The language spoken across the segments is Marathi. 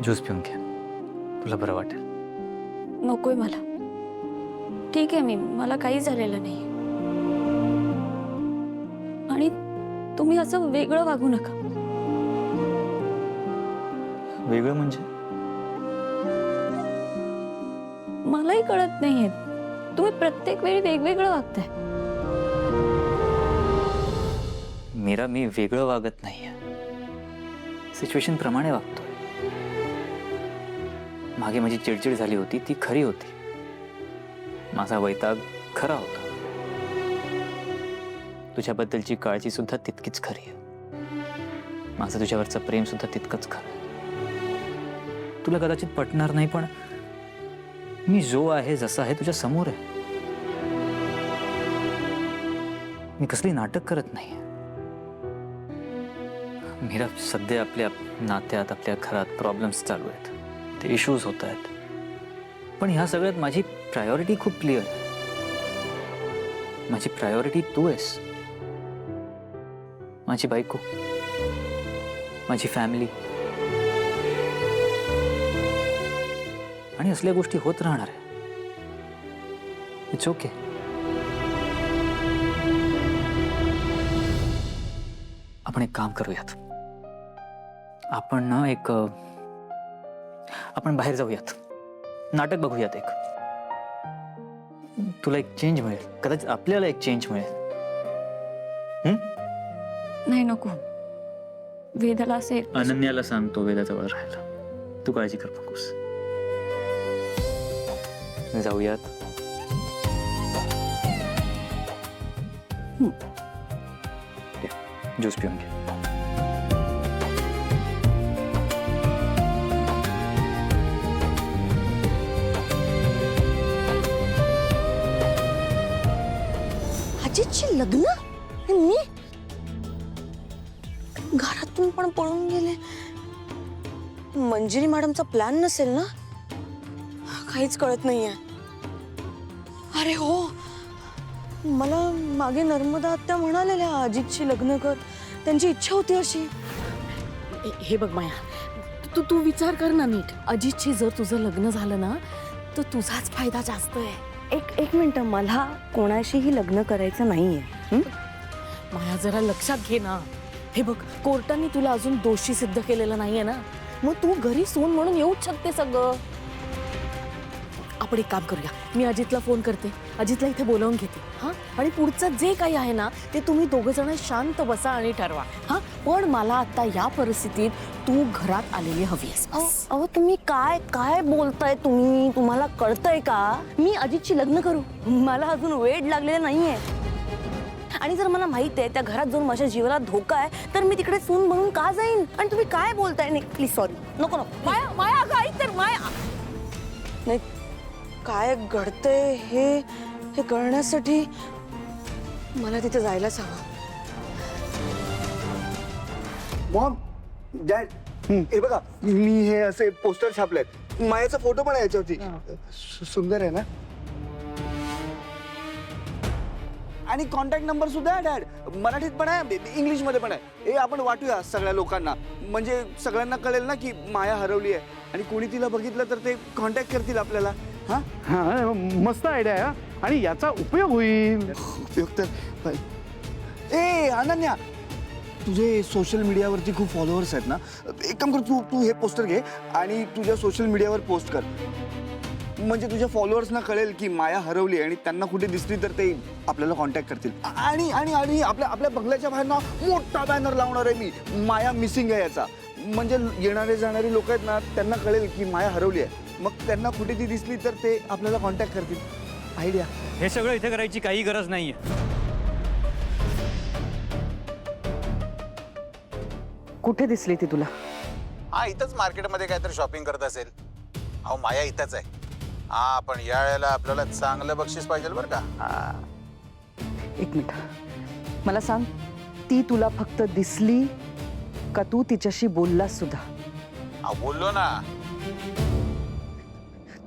ज्यूस पिऊन घे, तुला बरं वाटेल. नकोय मला. ठीक आहे, मला काही झालेलं नाही. आणि तुम्ही असं वेगळं वागू नका. वेगळं म्हणजे? मलाही कळत नाहीये, तुम्ही प्रत्येक वेळी वेगवेगळं वागताय. मीरा, मी वेगळं वागत नाहीये, सिच्युएशन प्रमाणे वागतोय. मागे माझी चिडचिड झाली होती ती खरी होती. माझा वैताग खरा होता. तुझ्याबद्दलची काळजी सुद्धा तितकीच खरी आहे. माझं तुझ्यावरचं प्रेम सुद्धा तितकंच खरं आहे. तुला कदाचित पटणार नाही, पण मी जो आहे जसा आहे तुझ्या समोर आहे. मी कसली नाटक करत नाही. मीरा, सध्या आपल्या नात्यात, आपल्या घरात प्रॉब्लेम्स चालू आहेत, ते इश्यूज होत आहेत. पण ह्या सगळ्यात माझी प्रायोरिटी खूप क्लिअर आहे. माझी प्रायोरिटी तू आहेस. माझी बायको, माझी फॅमिली. आणि असल्या गोष्टी होत राहणार आहे. It's okay. आपण एक काम करूयात. आपण ना आपण बाहेर जाऊयात, नाटक बघूयात एक. तुला एक चेंज मिळेल, कदाचित आपल्याला एक चेंज मिळेल. नाही, नको. वेदाला असे. अनन्याला सांगतो वेदाजवळ राहायला. तू काळजी कर नकोस. जाऊयात. ज्यूस पिऊन घे. अजितशी लग्न आणि मी घरातून पण पळून गेले. मंजिरी मॅडमचा प्लॅन नसेल ना? काहीच कळत नाहीये. अरे हो, मला मागे नर्मदा आत्या म्हणालेल्या अजितशी लग्न कर, त्यांची इच्छा होती अशी. हे बघ माया, तू विचार कर ना नीट. अजितशी जर तुझं लग्न झालं ना तर तुझाच फायदा जास्त आहे. एक मिनिट, मला कोणाशीही लग्न करायचं नाहीये. माया, जरा लक्षात घे ना. हे बघ, कोर्टाने तुला अजून दोषी सिद्ध केलेलं नाहीये ना, मग तू घरी सून म्हणून येऊच शकते सगळं. आपण एक काम करूया, मी अजितला फोन करते, अजितला इथे बोलावून घेते. हा, आणि पुढचं जे काही आहे ना ते तुम्ही दोघं जण शांत बसा आणि ठरवा. हा, पण मला आता या परिस्थितीत तू घरात आलेली हवी आहेस. अहो तुम्ही काय काय बोलताय? तुम्हाला कळतंय का? मी अजितशी लग्न करू? मला अजून वेड लागलेलं नाहीये. आणि जर मला माहित आहे त्या घरात जाऊन माझ्या जीवाला धोका आहे तर मी तिकडे सून म्हणून का जाईन? आणि तुम्ही काय बोलताय? नाही प्लीज, सॉरी, नको नको. माया, माया, अगं ऐक तर माया. नाही, काय घडतंय हे कळण्यासाठी मला तिथे जायलाच हवं. मॉम, डॅड, हे बघा, मी हे असे पोस्टर छापलेत. मायाचा फोटो पण आहे याच्यावरती. सुंदर आहे ना? आणि कॉन्टॅक्ट नंबर सुद्धा आहे डॅड. मराठीत पण आहे, इंग्लिश मध्ये पण आहे. हे आपण वाटूया सगळ्या लोकांना, म्हणजे सगळ्यांना कळेल ना की माया हरवली आहे. आणि कोणी तिला बघितलं तर ते कॉन्टॅक्ट करतील आपल्याला. हा हा, मस्त आयडिया आहे. आणि याचा उपयोग होईल. उपयोग तर. ए अनन्या, तुझे सोशल मीडियावरती खूप फॉलोअर्स आहेत ना? एक काम कर, तू हे पोस्टर घे आणि तुझ्या सोशल मीडियावर पोस्ट कर. म्हणजे तुझ्या फॉलोअर्सना कळेल की माया हरवली आणि त्यांना कुठे दिसली तर ते आपल्याला कॉन्टॅक्ट करतील. आणि आणि आणि आपल्या बंगल्याच्या बाहेर ना मोठा बॅनर लावणार आहे मी, माया मिसिंग आहे याचा. म्हणजे येणारे जाणारी लोक आहेत ना त्यांना कळेल की माया हरवली आहे. मग त्यांना कुठे ती दिसली तर ते आपल्याला कॉन्टॅक्ट करतील. आयडिया. हे सगळं इथे करायची काही गरज नाहीये. कुठे दिसली ती तुला? हा, इथंच मार्केटमध्ये काहीतरी शॉपिंग करत असेल. अहो, माया इथंच आहे. हा, पण या वेळेला आपल्याला चांगलं बक्षीस पाहिजे बरं का. एक मिनिट, मला सांग, ती तुला फक्त दिसली का तू तिच्याशी बोललास सुद्धा? अहो, बोललो ना.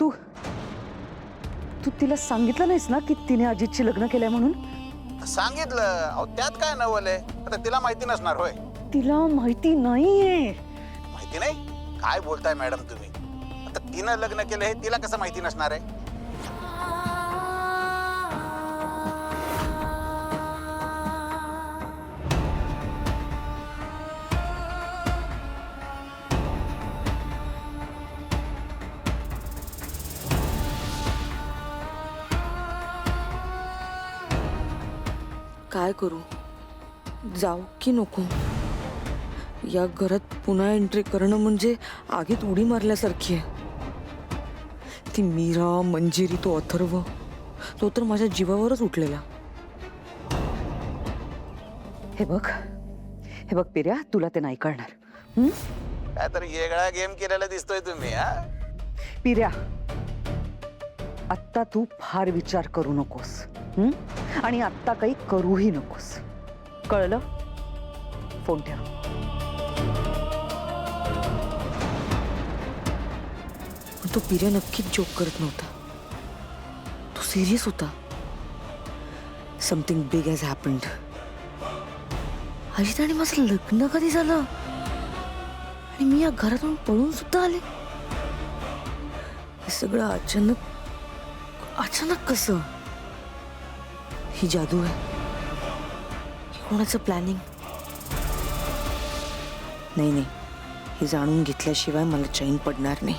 तू तू तिला सांगितलं नाहीस ना की तिने अजितशी लग्न केलंय म्हणून? सांगितलं. अहो, त्यात काय नवल आहे? आता तिला माहिती नसणार होय? तिला माहिती नाहीये. माहिती नाही? काय बोलताय मॅडम तुम्ही? आता तिनं लग्न केलं हे तिला कसं माहिती नसणार आहे? काय करू? जाऊ की नको? या घरात पुन्हा एंट्री करणं म्हणजे आगीत उडी मारल्यासारखी आहे. ती मीरा, मंजिरी, तो अथर्व, तो तर माझ्या जीवावरच उठलेला. हे बघ पिर्या, तुला ते नाही कळणार. काय तर वेगळा गेम केलेला दिसतोय तुम्ही. हा, पिर्या, आत्ता तू फार विचार करू नकोस. आणि आत्ता काही करूही नकोस, कळलं? फोन ठेव. पण तो पिर्या नक्कीच जोक करत नव्हता. तो सिरियस होता. Something big has happened. Ajit आणि माझं लग्न कधी झालं आणि मी या घरातून पळून सुद्धा आले. हे सगळं अचानक कसं? ही जादू आहे? कोणाचं प्लॅनिंग? नाही, हे जाणून घेतल्याशिवाय मला चैन पडणार नाही.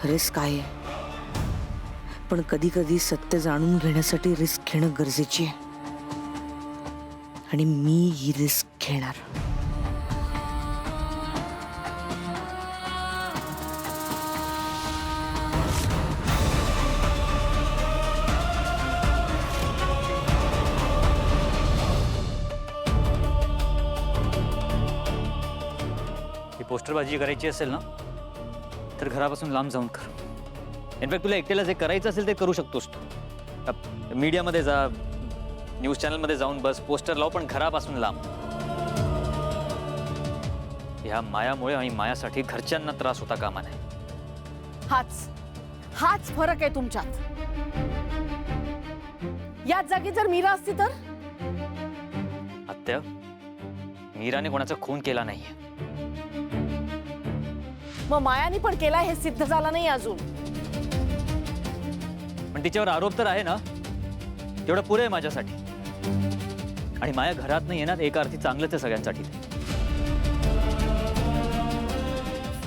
रिस्क आहे, पण कधी कधी सत्य जाणून घेण्यासाठी रिस्क घेणं गरजेची आहे. आणि मी ही रिस्क घेणार. ही पोस्टरबाजी करायची असेल ना तर घरापासून लांब जाऊन कर. इनफॅक्ट तुला एकट्याला जे करायचं असेल ते करू शकतोस तू. मीडियामध्ये जा, न्यूज चॅनलमध्ये जाऊन बस, पोस्टर लाव, पण घरापासून लांब. ह्या मायामुळे आणि मायासाठी घरच्यांना त्रास होता कामा नये. हाच फरक आहे तुमच्यात. याच जागी जर मीरा असती तर? आत्या, मीराने कोणाचा खून केला नाहीये. मग मायानी पण केला हे सिद्ध झालं नाही अजून. पण तिच्यावर आरोप तर आहे ना, तेवढं पुरे आहे माझ्यासाठी. आणि माया घरात नाही येणार, एका अर्थी चांगलंच आहे सगळ्यांसाठी.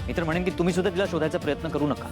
मी तर म्हणेन की तुम्ही सुद्धा तिला शोधायचा प्रयत्न करू नका.